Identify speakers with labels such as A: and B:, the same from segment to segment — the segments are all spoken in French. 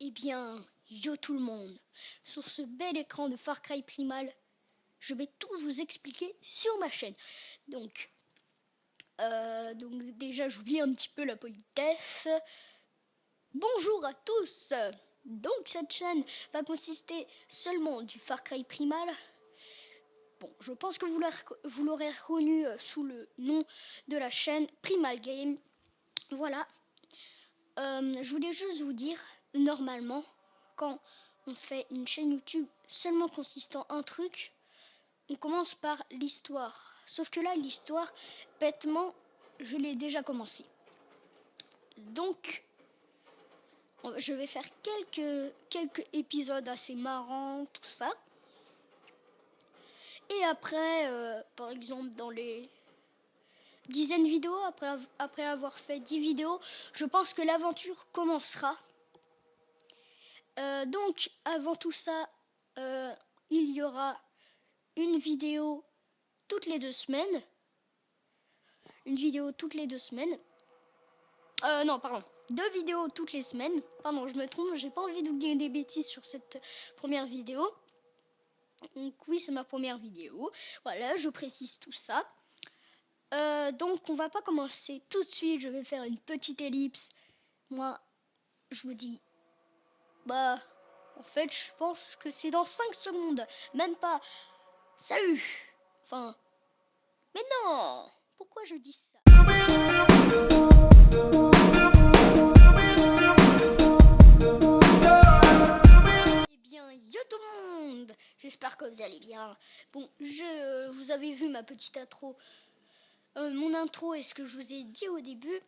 A: Eh bien, yo tout le monde, sur ce bel écran de Far Cry Primal, je vais tout vous expliquer sur ma chaîne. Donc déjà j'oublie un petit peu la politesse. Bonjour à tous. Donc cette chaîne va consister seulement du Far Cry Primal. Bon, je pense que vous l'aurez reconnu sous le nom de la chaîne Primal Game. Voilà. Je voulais juste vous dire, normalement, quand on fait une chaîne YouTube seulement consistant en un truc, on commence par l'histoire. Sauf que là, l'histoire, bêtement, je l'ai déjà commencé. Donc, je vais faire quelques épisodes assez marrants, tout ça. Et après, par exemple, dans les dizaines de vidéos, après avoir fait 10 vidéos, je pense que l'aventure commencera. Donc, avant tout ça, il y aura une vidéo toutes les 2 semaines. Une vidéo toutes les 2 semaines. Non, pardon. 2 vidéos toutes les semaines. Pardon, je me trompe, j'ai pas envie de vous dire des bêtises sur cette première vidéo. Donc oui, c'est ma première vidéo. Voilà, je précise tout ça. Donc on va pas commencer tout de suite, je vais faire une petite ellipse. Moi, je me dis, en fait, je pense que c'est dans 5 secondes. Même pas. Salut. Enfin, mais non. Pourquoi je dis ça? Eh bien, yo tout le monde. J'espère que vous allez bien. Bon, vous avez vu ma petite intro. Mon intro et ce que je vous ai dit au début.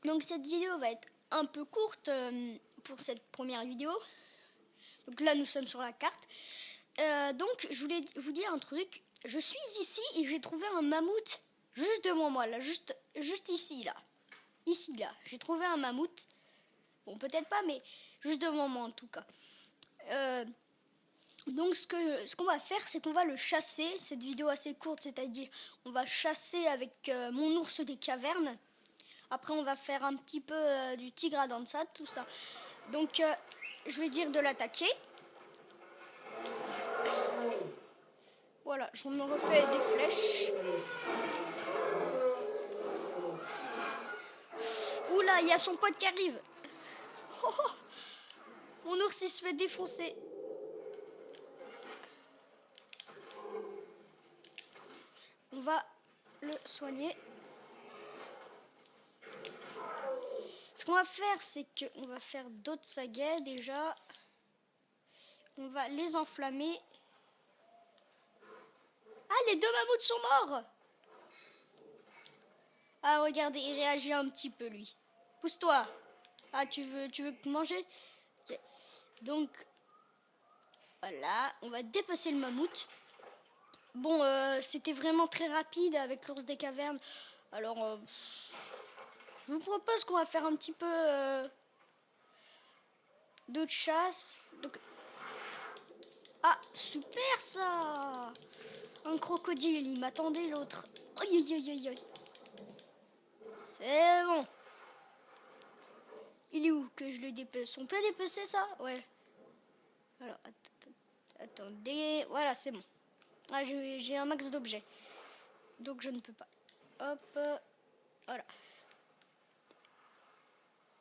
A: Donc cette vidéo va être un peu courte pour cette première vidéo. Donc là, nous sommes sur la carte. Donc, je voulais vous dire un truc. Je suis ici et j'ai trouvé un mammouth juste devant moi, là, juste ici, là. Ici, là. J'ai trouvé un mammouth. Bon, peut-être pas, mais juste devant moi, en tout cas. Donc, ce qu'on va faire, c'est qu'on va le chasser. Cette vidéo assez courte, c'est-à-dire, on va chasser avec mon ours des cavernes. Après, on va faire un petit peu du tigre à dents de sabre, tout ça. Donc, je vais dire de l'attaquer. Voilà, je me refais des flèches. Oula, il y a son pote qui arrive. Oh, mon ours, il se fait défoncer. On va le soigner. Ce qu'on va faire, c'est qu'on va faire d'autres saguets déjà. On va les enflammer. Ah, les 2 mammouths sont morts. Ah, regardez, il réagit un petit peu, lui. Pousse-toi. Ah, tu veux manger? Okay. Donc, voilà, on va dépecer le mammouth. Bon, c'était vraiment très rapide avec l'ours des cavernes. Alors, je vous propose qu'on va faire un petit peu de chasse. Donc... Ah, super ça! Un crocodile, il m'attendait l'autre. Aïe, aïe, aïe, aïe, aïe. C'est bon. Il est où que je le dépece? On peut dépecer ça? Ouais. Alors, attendez. Voilà, c'est bon. Ah, j'ai un max d'objets. Donc je ne peux pas. Hop. Voilà.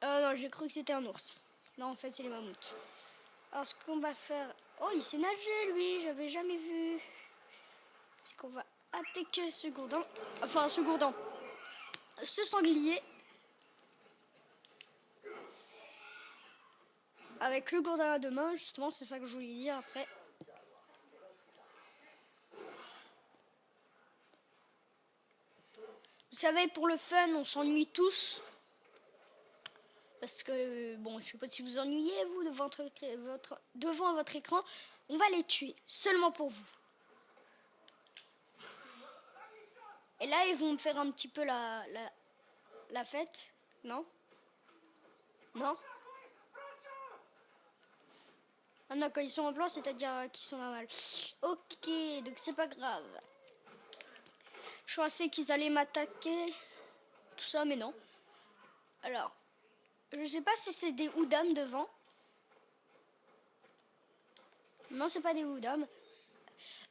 A: Ah non, j'ai cru que c'était un ours. Non, en fait, c'est les mammouths. Alors, ce qu'on va faire... Oh, il s'est nagé, lui. J'avais jamais vu. C'est qu'on va attaquer ce gourdin. Enfin, ce gourdin. Ce sanglier. Avec le gourdin à 2 mains, justement, c'est ça que je voulais dire après. Vous savez, pour le fun, on s'ennuie tous. Parce que, bon, je sais pas si vous ennuyez, vous, devant votre écran. On va les tuer, seulement pour vous. Et là, ils vont me faire un petit peu la fête. Non? Non? Ah non, quand ils sont en blanc, c'est-à-dire qu'ils sont normaux. Ok, donc c'est pas grave. Je pensais qu'ils allaient m'attaquer. Tout ça, mais non. Alors, je sais pas si c'est des Oudam devant. Non, c'est pas des Woodham.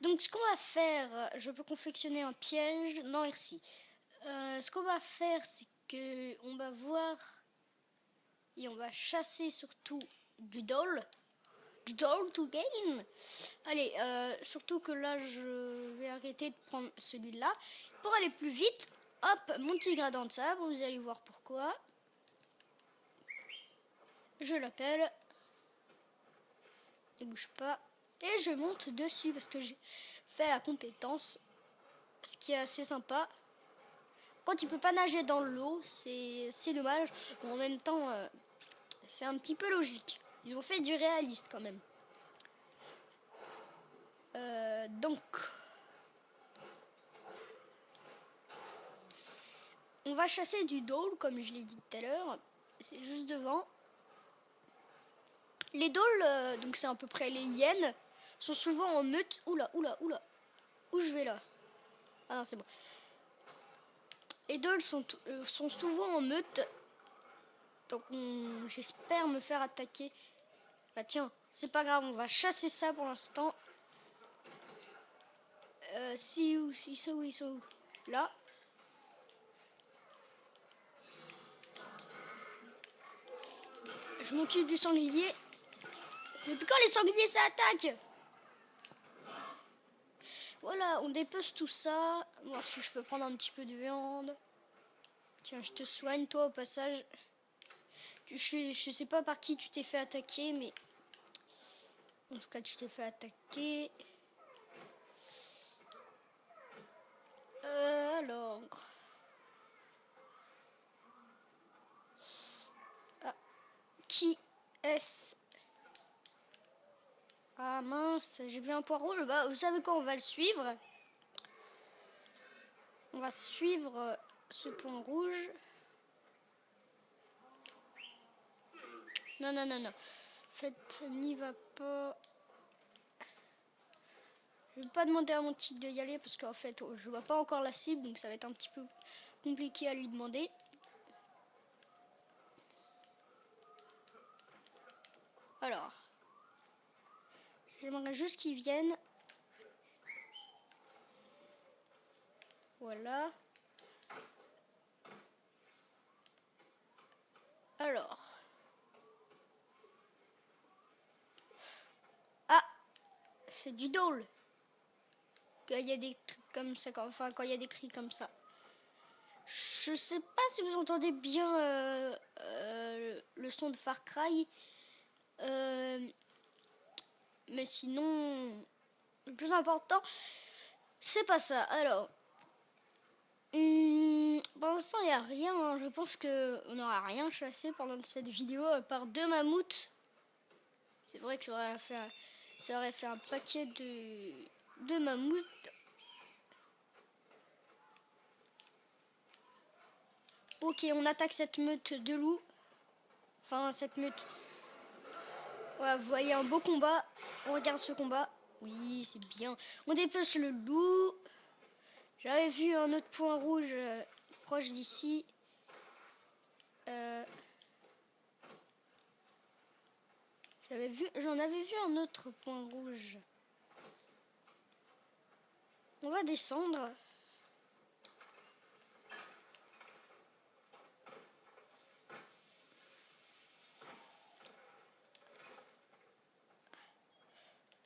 A: Donc, ce qu'on va faire, je peux confectionner un piège. Non, merci. Ce qu'on va faire, c'est que on va voir et on va chasser surtout du doll. Du doll to gain. Allez, surtout que là, je vais arrêter de prendre celui-là. Pour aller plus vite, hop, mon petit gradin de sabre, vous allez voir pourquoi. Je l'appelle. Ne bouge pas. Et je monte dessus parce que j'ai fait la compétence. Ce qui est assez sympa. Quand il peut pas nager dans l'eau, c'est dommage. Mais en même temps, c'est un petit peu logique. Ils ont fait du réaliste quand même. Donc, on va chasser du dôle, comme je l'ai dit tout à l'heure. C'est juste devant. Les dôles, donc c'est à peu près les hyènes, sont souvent en meute. Oula. Où je vais là? Ah non, c'est bon. Les dôles sont souvent en meute. Donc j'espère me faire attaquer. Bah tiens, c'est pas grave, on va chasser ça pour l'instant. Ils sont où? Là. Je m'occupe du sanglier. Depuis quand les sangliers s'attaquent? Voilà, on dépece tout ça. Voir si je peux prendre un petit peu de viande. Tiens, je te soigne toi au passage. Je sais pas par qui tu t'es fait attaquer, mais en tout cas tu t'es fait attaquer. Alors. Ah. Qui est-ce? Ah mince, j'ai vu un point rouge. Bah, vous savez quoi, on va le suivre. On va suivre ce point rouge. Non. En fait, n'y va pas. Je vais pas demander à mon tigre de y aller parce qu'en fait, je vois pas encore la cible, donc ça va être un petit peu compliqué à lui demander. Alors, j'aimerais juste qu'il vienne. Voilà. Alors. Ah, c'est du dôle. Il y a des trucs comme ça, enfin quand il y a des cris comme ça. Je sais pas si vous entendez bien le son de Far Cry. Mais sinon, le plus important, c'est pas ça. Alors, pour l'instant, il n'y a rien. Hein. Je pense qu'on n'aura rien chassé pendant cette vidéo, à part 2 mammouths. C'est vrai que ça aurait fait un paquet de mammouths. Ok, on attaque cette meute de loups. Enfin, cette meute. Ouais, vous voyez un beau combat. On regarde ce combat. Oui, c'est bien. On dépêche le loup. J'avais vu un autre point rouge proche d'ici. J'en avais vu un autre point rouge. On va descendre.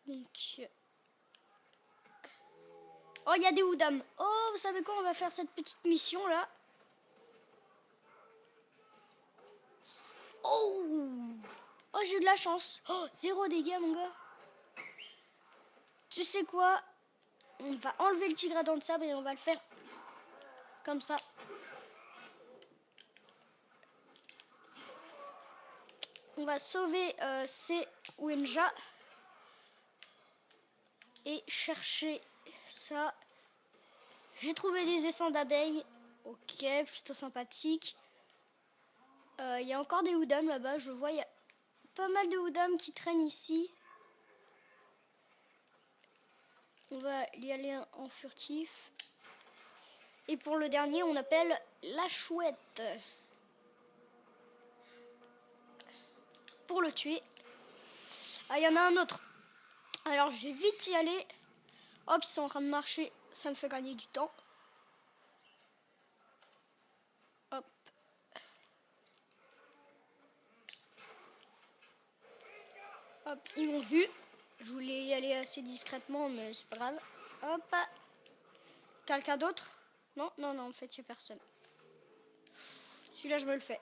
A: Donc, oh, il y a des Woodham. Oh, vous savez quoi? On va faire cette petite mission là. Oh, j'ai eu de la chance. Oh, 0 dégâts, mon gars. Tu sais quoi? On va enlever le tigre à dents de sabre et on va le faire comme ça. On va sauver ces Wenja et chercher ça. J'ai trouvé des essaims d'abeilles. Ok, plutôt sympathique. Il y a encore des Woodham là-bas. Je vois, il y a pas mal de Woodham qui traînent ici. On va y aller en furtif. Et pour le dernier, on appelle la chouette. Pour le tuer. Ah, il y en a un autre. Alors je vais vite y aller. Hop, ils sont en train de marcher. Ça me fait gagner du temps. Hop. Hop, ils m'ont vu. Je voulais y aller assez discrètement, mais c'est pas grave. Hop. Quelqu'un d'autre? Non, non, non, en fait, il n'y a personne. Celui-là, je me le fais.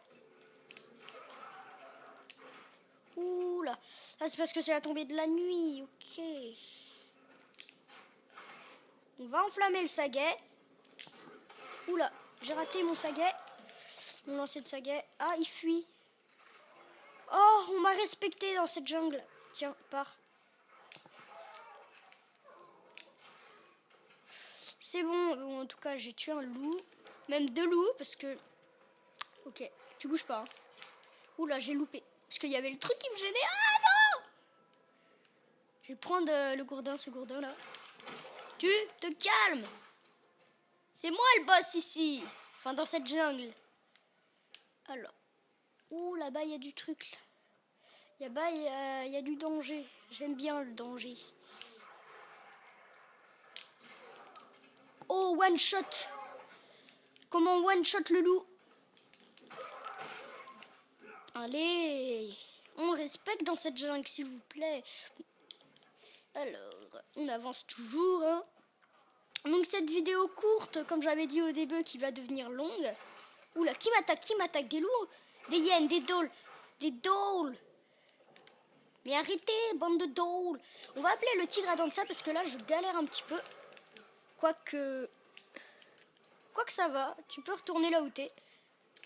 A: Ouh là. Ah, c'est parce que c'est la tombée de la nuit. Ok. On va enflammer le saguet. Ouh là, j'ai raté mon saguet. Mon lancer de saguet. Ah, il fuit. Oh, on m'a respecté dans cette jungle. Tiens, pars. C'est bon, en tout cas, j'ai tué un loup. Même 2 loups, parce que... Ok, tu bouges pas. Hein. Ouh là, j'ai loupé. Parce qu'il y avait le truc qui me gênait. Ah non! Je vais prendre le gourdin, ce gourdin-là. Tu te calmes. C'est moi le boss ici. Enfin, dans cette jungle. Alors. Ouh, là-bas, il y a du truc. Là-bas, il y a du danger. J'aime bien le danger. Oh, one shot. Comment one shot le loup? Allez. On respecte dans cette jungle, s'il vous plaît. Alors, on avance toujours. Hein. Donc, cette vidéo courte, comme j'avais dit au début, qui va devenir longue. Oula, qui m'attaque? Qui m'attaque? Des loups? Des hyènes? Des dôles? Des dôles? Mais arrêtez, bande de dôles. On va appeler le tigre à dents de ça parce que là, je galère un petit peu. Quoique ça va. Tu peux retourner là où t'es.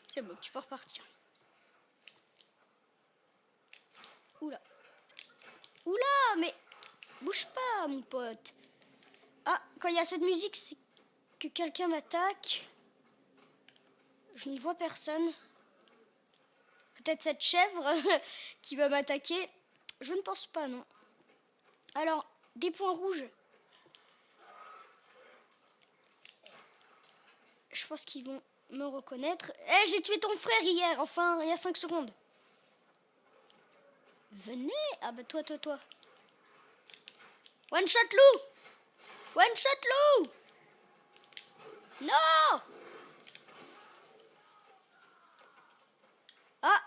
A: C'est bon, tu peux repartir. Oula. Oula, mais bouge pas, mon pote. Ah, quand il y a cette musique, c'est que quelqu'un m'attaque. Je ne vois personne. Peut-être cette chèvre qui va m'attaquer. Je ne pense pas, non. Alors, des points rouges. Je pense qu'ils vont me reconnaître. Eh, j'ai tué ton frère hier, enfin, il y a 5 secondes. Venez. Ah bah toi. One shot loup. One shot loup. Non. Ah,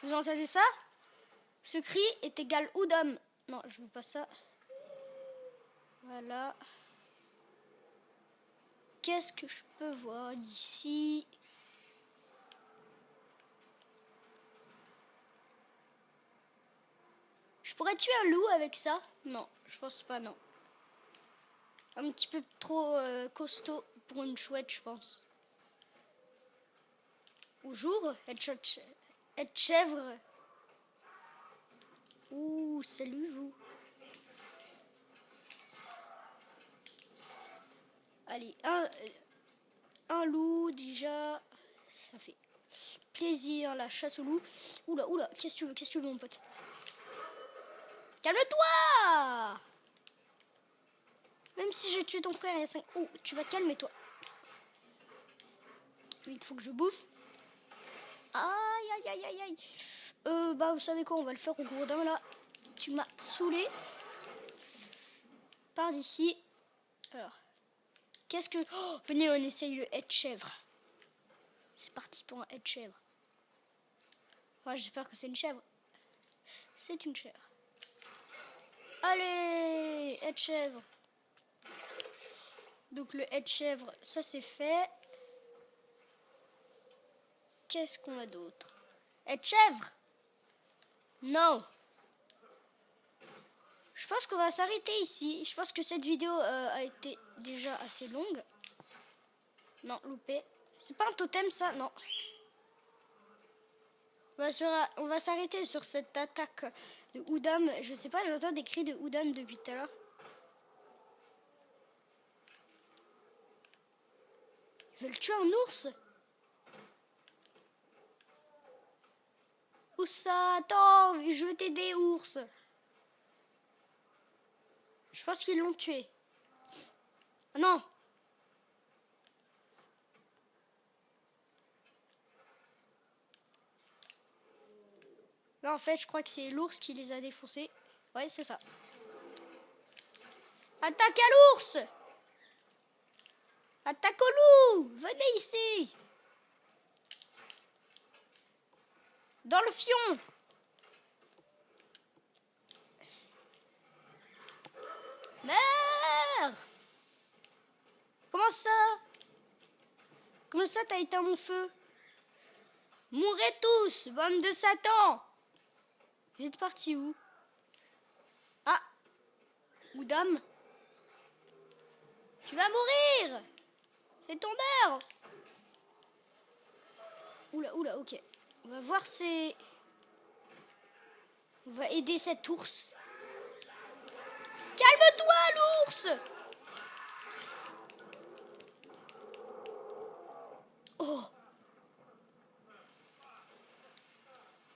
A: vous entendez ça? Ce cri est égal Oudam. Non, je veux pas ça. Voilà. Qu'est-ce que je peux voir d'ici? Je pourrais tuer un loup avec ça? Non, je pense pas, non. Un petit peu trop costaud pour une chouette, je pense. Bonjour, être chèvre. Ouh, salut vous. Allez, un loup déjà. Ça fait plaisir, la chasse au loup. Oula, qu'est-ce que tu veux mon pote? Calme-toi! Même si j'ai tué ton frère il y a 5... Oh, tu vas te calmer toi. Il faut que je bouffe. Aïe. Bah vous savez quoi, on va le faire au gourdin là. Tu m'as saoulé. Par d'ici. Alors. Qu'est-ce que... Oh, venez, on essaye le head chèvre. C'est parti pour un head chèvre. Ouais, j'espère que c'est une chèvre. C'est une chèvre. Allez, head chèvre. Donc le head chèvre, ça c'est fait. Qu'est-ce qu'on a d'autre? Head chèvre? Non. Je pense qu'on va s'arrêter ici. Je pense que cette vidéo a été déjà assez longue. Non, loupé. C'est pas un totem ça? Non. On va s'arrêter sur cette attaque de Oudam. Je sais pas, j'entends des cris de Oudam depuis tout à l'heure. Ils veulent tuer un ours? Où ça? Attends, je veux t'aider, ours. Je pense qu'ils l'ont tué. Non. Là, en fait, je crois que c'est l'ours qui les a défoncés. Ouais, c'est ça. Attaque à l'ours! Attaque au loup! Venez ici! Dans le fion! Meurs! Comment ça? Comment ça t'as éteint mon feu? Mourrez tous, bande de Satan! Vous êtes partis où? Ah! Ou dame? Tu vas mourir! C'est ton heure! Oula, oula, ok. On va voir si... On va aider cet ours. Calme-toi, l'ours! Oh!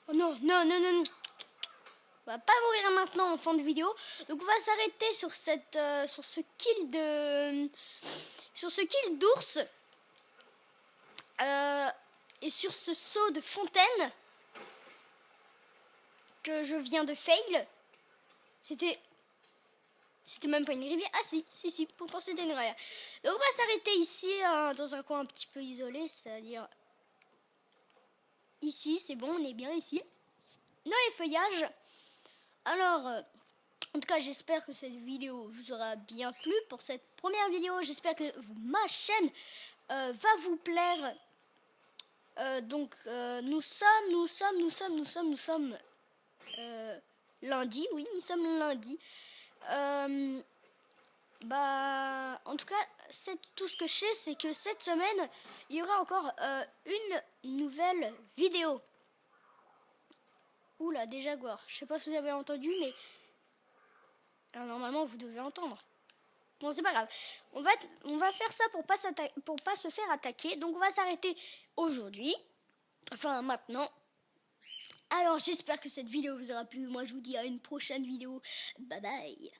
A: Oh non, non, non, non. On va pas mourir maintenant en fin de vidéo. Donc on va s'arrêter sur cette, sur ce kill d'ours. Et sur ce saut de fontaine que je viens de fail. C'était même pas une rivière. Ah si, pourtant c'était une rivière. Donc on va s'arrêter ici, dans un coin un petit peu isolé, c'est-à-dire ici, c'est bon, on est bien ici. Dans les feuillages. Alors, en tout cas, j'espère que cette vidéo vous aura bien plu. Pour cette première vidéo, j'espère que ma chaîne va vous plaire. Donc, nous sommes lundi. Oui, nous sommes lundi. En tout cas, tout ce que je sais, c'est que cette semaine, il y aura encore une nouvelle vidéo. Oula, des jaguars. Je sais pas si vous avez entendu, mais normalement vous devez entendre. Bon, c'est pas grave. On va faire ça pour pas se faire attaquer. Donc on va s'arrêter aujourd'hui. Enfin maintenant. Alors j'espère que cette vidéo vous aura plu. Moi je vous dis à une prochaine vidéo. Bye bye.